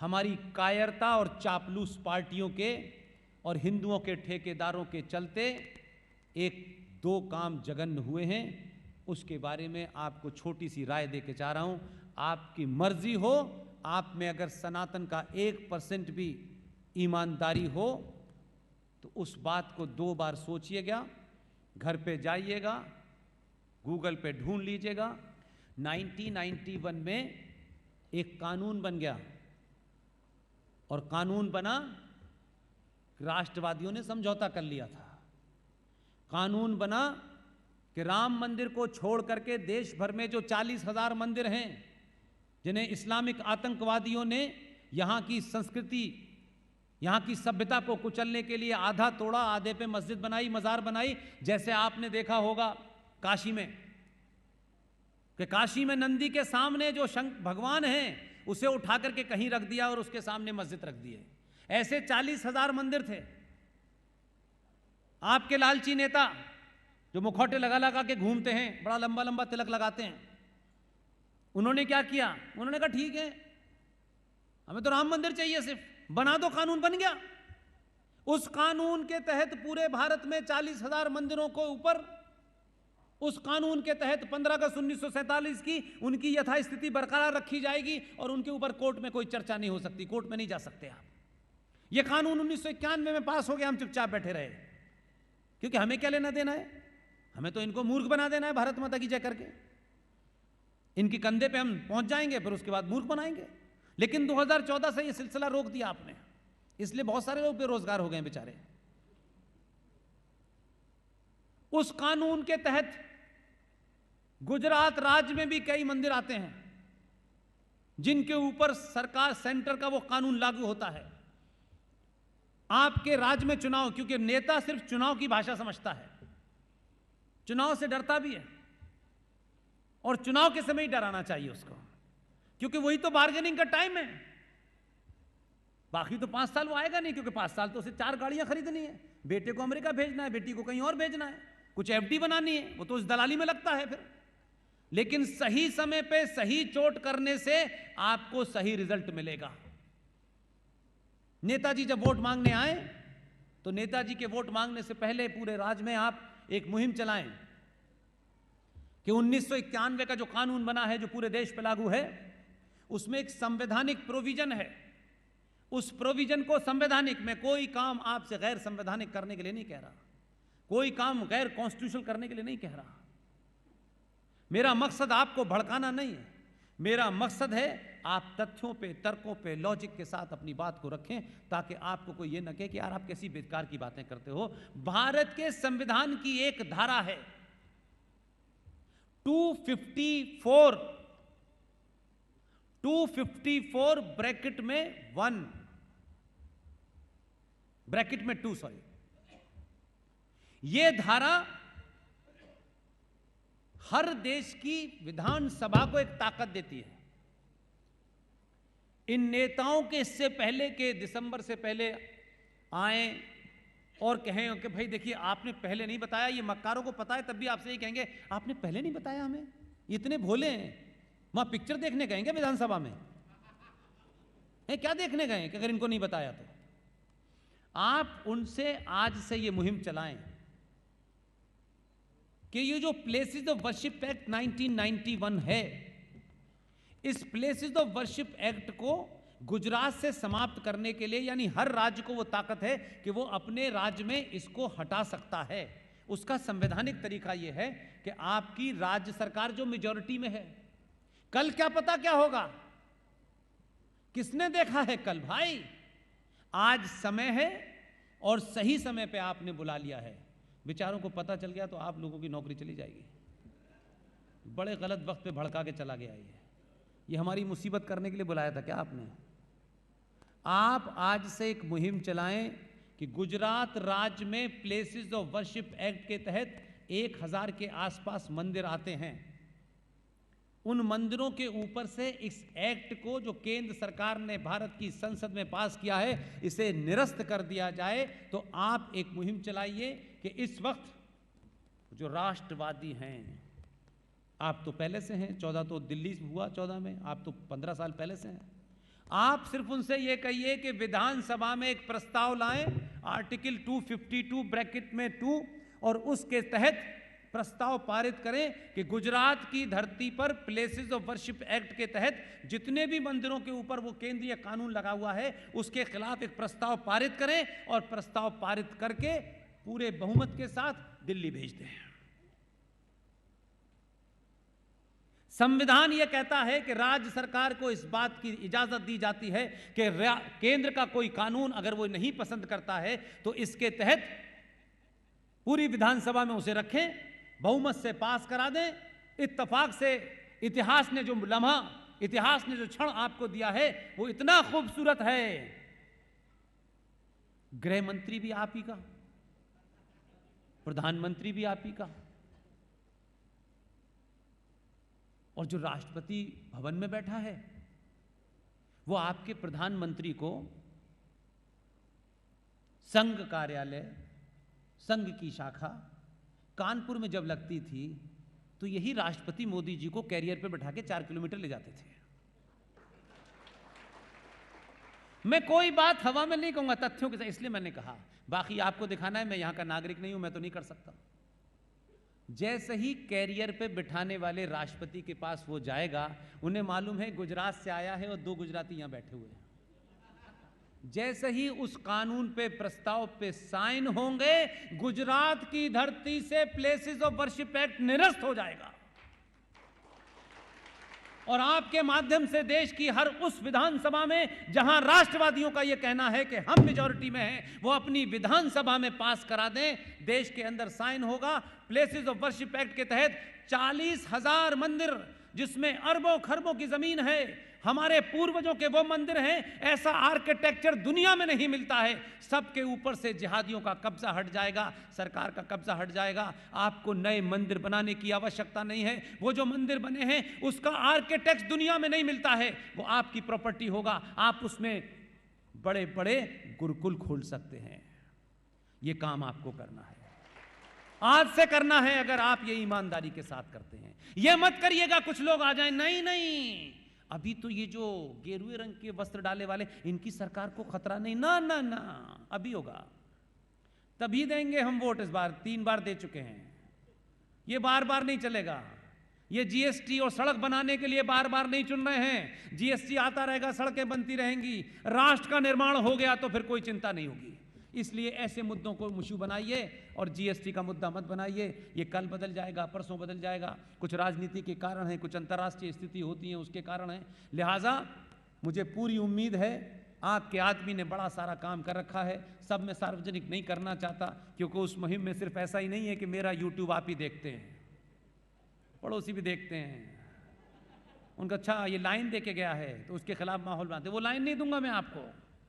हमारी कायरता और चापलूस पार्टियों के और हिंदुओं के ठेकेदारों के चलते एक दो काम जघन्य हुए हैं। उसके बारे में आपको छोटी सी राय देके चाह रहा हूं। आपकी मर्जी हो, आप में अगर सनातन का 1% भी ईमानदारी हो तो उस बात को 2 बार सोचिएगा। घर पे जाइएगा, गूगल पे ढूंढ लीजिएगा। 1991 में एक कानून बन गया, और कानून बना, राष्ट्रवादियों ने समझौता कर लिया था। कानून बना कि राम मंदिर को छोड़ करके देश भर में जो 40,000 मंदिर हैं, जिन्हें इस्लामिक आतंकवादियों ने यहां की संस्कृति, यहां की सभ्यता को कुचलने के लिए आधा तोड़ा, आधे पे मस्जिद बनाई, मजार बनाई। जैसे आपने देखा होगा काशी में, कि काशी में नंदी के सामने जो भगवान हैं उसे उठा करके कहीं रख दिया और उसके सामने मस्जिद रख दिए। ऐसे 40,000 मंदिर थे। आपके लालची नेता जो मुखौटे लगा लगा के घूमते हैं, बड़ा लंबा लंबा तिलक लगाते हैं, उन्होंने क्या किया? उन्होंने कहा ठीक है, हमें तो राम मंदिर चाहिए, सिर्फ बना दो। कानून बन गया। उस कानून के तहत पूरे भारत में 40,000 मंदिरों को ऊपर, उस कानून के तहत 15 अगस्त 1947 की उनकी यथास्थिति बरकरार रखी जाएगी और उनके ऊपर कोर्ट में कोई चर्चा नहीं हो सकती, कोर्ट में नहीं जा सकते आप। यह कानून 1991 में पास हो गया, हम चुपचाप बैठे रहे, क्योंकि हमें क्या लेना देना है? हमें तो इनको मूर्ख बना देना है भारत माता की जय करके। इनके कंधे पे हम पहुंच जाएंगे, फिर उसके बाद मूर्ख बनाएंगे। लेकिन 2014 से यह सिलसिला रोक दिया आपने, इसलिए बहुत सारे लोग बेरोजगार हो गए बेचारे। उस कानून के तहत गुजरात राज्य में भी कई मंदिर आते हैं जिनके ऊपर सरकार, सेंटर का वो कानून लागू होता है। आपके राज्य में चुनाव, क्योंकि नेता सिर्फ चुनाव की भाषा समझता है, चुनाव से डरता भी है, और चुनाव के समय ही डराना चाहिए उसको, क्योंकि वही तो बार्गेनिंग का टाइम है। बाकी तो 5 साल वो आएगा नहीं, क्योंकि 5 साल तो उसे 4 गाड़ियां खरीदनी है, बेटे को अमेरिका भेजना है, बेटी को कहीं और भेजना है, कुछ एफडी बनानी है, वो तो उस दलाली में लगता है फिर। लेकिन सही समय पे सही चोट करने से आपको सही रिजल्ट मिलेगा। नेताजी जब वोट मांगने आए तो नेताजी के वोट मांगने से पहले पूरे राज्य में आप एक मुहिम चलाएं कि 1991 का जो कानून बना है, जो पूरे देश पे लागू है, उसमें एक संवैधानिक प्रोविजन है। उस प्रोविजन को, संवैधानिक में कोई काम आपसे गैर संवैधानिक करने के लिए नहीं कह रहा, कोई काम गैर कॉन्स्टिट्यूशनल करने के लिए नहीं कह रहा। मेरा मकसद आपको भड़काना नहीं है, मेरा मकसद है आप तथ्यों पे, तर्कों पे, लॉजिक के साथ अपनी बात को रखें, ताकि आपको कोई ये न कहे कि यार आप कैसी बेकार की बातें करते हो। भारत के संविधान की एक धारा है 254 ब्रैकेट में 1 ब्रैकेट में 2, सॉरी, यह धारा हर देश की विधानसभा को एक ताकत देती है। इन नेताओं के इससे पहले के दिसंबर से पहले आए और कहें कि भाई देखिए आपने पहले नहीं बताया, ये मक्कारों को पता है, तब भी आपसे ये कहेंगे आपने पहले नहीं बताया हमें, इतने भोले हैं। वहां पिक्चर देखने गए क्या विधानसभा में? क्या देखने गए कि अगर इनको नहीं बताया तो? आप उनसे आज से ये मुहिम चलाएं कि ये जो प्लेसेस ऑफ वर्शिप एक्ट 1991 है, इस प्लेसेस ऑफ वर्शिप एक्ट को गुजरात से समाप्त करने के लिए, यानी हर राज्य को वो ताकत है कि वो अपने राज्य में इसको हटा सकता है। उसका संवैधानिक तरीका ये है कि आपकी राज्य सरकार जो मेजॉरिटी में है, कल क्या पता क्या होगा, किसने देखा है कल? भाई आज समय है और सही समय पे आपने बुला लिया है। बेचारों को पता चल गया तो आप लोगों की नौकरी चली जाएगी। बड़े गलत वक्त पे भड़का के चला गया ये हमारी मुसीबत करने के लिए बुलाया था क्या आपने? आप आज से एक मुहिम चलाएं कि गुजरात राज्य में प्लेसेस ऑफ वर्शिप एक्ट के तहत 1000 के आसपास मंदिर आते हैं। उन मंदिरों के ऊपर से इस एक्ट को जो केंद्र सरकार ने भारत की संसद में पास किया है, इसे निरस्त कर दिया जाए। तो आप एक मुहिम चलाइए कि इस वक्त जो राष्ट्रवादी हैं, आप तो पहले से हैं, 14 तो दिल्ली हुआ 14 में, आप तो 15 साल पहले से हैं। आप सिर्फ उनसे यह कहिए कि विधानसभा में एक प्रस्ताव लाएं, आर्टिकल 252 ब्रैकेट में 2, और उसके तहत प्रस्ताव पारित करें कि गुजरात की धरती पर प्लेसेस ऑफ वर्शिप एक्ट के तहत जितने भी मंदिरों के ऊपर वो केंद्रीय कानून लगा हुआ है उसके खिलाफ एक प्रस्ताव पारित करें, और प्रस्ताव पारित करके पूरे बहुमत के साथ दिल्ली भेज दें। संविधान यह कहता है कि राज्य सरकार को इस बात की इजाजत दी जाती है कि केंद्र का कोई कानून अगर वो नहीं पसंद करता है तो इसके तहत पूरी विधानसभा में उसे रखें, बहुमत से पास करा दें। इत्तेफाक से इतिहास ने जो लम्हा, इतिहास ने जो क्षण आपको दिया है वो इतना खूबसूरत है। गृह मंत्री भी आप ही का, प्रधानमंत्री भी आप ही का, और जो राष्ट्रपति भवन में बैठा है वो आपके प्रधानमंत्री को संघ कार्यालय, संघ की शाखा कानपुर में जब लगती थी तो यही राष्ट्रपति मोदी जी को कैरियर पे बैठा के 4 किलोमीटर ले जाते थे। मैं कोई बात हवा में नहीं कहूंगा, तथ्यों के साथ, इसलिए मैंने कहा। बाकी आपको दिखाना है मैं यहां का नागरिक नहीं हूं, मैं तो नहीं कर सकता। जैसे ही कैरियर पे बिठाने वाले राष्ट्रपति के पास वो जाएगा, उन्हें मालूम है गुजरात से आया है और 2 गुजराती यहां बैठे हुए हैं। जैसे ही उस कानून पे, प्रस्ताव पे साइन होंगे, गुजरात की धरती से प्लेसेस ऑफ वर्शिप एक्ट निरस्त हो जाएगा। और आपके माध्यम से देश की हर उस विधानसभा में जहां राष्ट्रवादियों का यह कहना है कि हम मेजॉरिटी में हैं, वो अपनी विधानसभा में पास करा दें। देश के अंदर साइन होगा। प्लेसेस ऑफ वर्शिप एक्ट के तहत 40,000 मंदिर, जिसमें अरबों खरबों की जमीन है, हमारे पूर्वजों के वो मंदिर हैं, ऐसा आर्किटेक्चर दुनिया में नहीं मिलता है। सबके ऊपर से जिहादियों का कब्जा हट जाएगा, सरकार का कब्जा हट जाएगा। आपको नए मंदिर बनाने की आवश्यकता नहीं है। वो जो मंदिर बने हैं उसका आर्किटेक्ट दुनिया में नहीं मिलता है, वो आपकी प्रॉपर्टी होगा। आप उसमें बड़े बड़े गुरुकुल खोल सकते हैं। ये काम आपको करना है, आज से करना है, अगर आप ये ईमानदारी के साथ करते हैं। ये मत करिएगा कुछ लोग आ जाएं, नहीं नहीं, अभी तो ये जो गेरुए रंग के वस्त्र डाले वाले, इनकी सरकार को खतरा नहीं, ना ना ना, अभी होगा, तभी देंगे हम वोट। इस बार 3 बार दे चुके हैं, ये बार बार नहीं चलेगा। ये जीएसटी और सड़क बनाने के लिए बार बार नहीं चुन रहे हैं। जीएसटी आता रहेगा, सड़कें बनती रहेंगी, राष्ट्र का निर्माण हो गया तो फिर कोई चिंता नहीं होगी। इसलिए ऐसे मुद्दों को मुश्किल बनाइए और जीएसटी का मुद्दा मत बनाइए। ये कल बदल जाएगा, परसों बदल जाएगा। कुछ राजनीति के कारण है, कुछ अंतर्राष्ट्रीय स्थिति होती है उसके कारण है। लिहाजा मुझे पूरी उम्मीद है, आपके आदमी ने बड़ा सारा काम कर रखा है। सब मैं सार्वजनिक नहीं करना चाहता, क्योंकि उस मुहिम में सिर्फ ऐसा ही नहीं है कि मेरा यूट्यूब आप ही देखते हैं, पड़ोसी भी देखते हैं। उनका अच्छा ये लाइन दे के गया है तो उसके खिलाफ माहौल बनाते, वो लाइन नहीं दूंगा मैं आपको।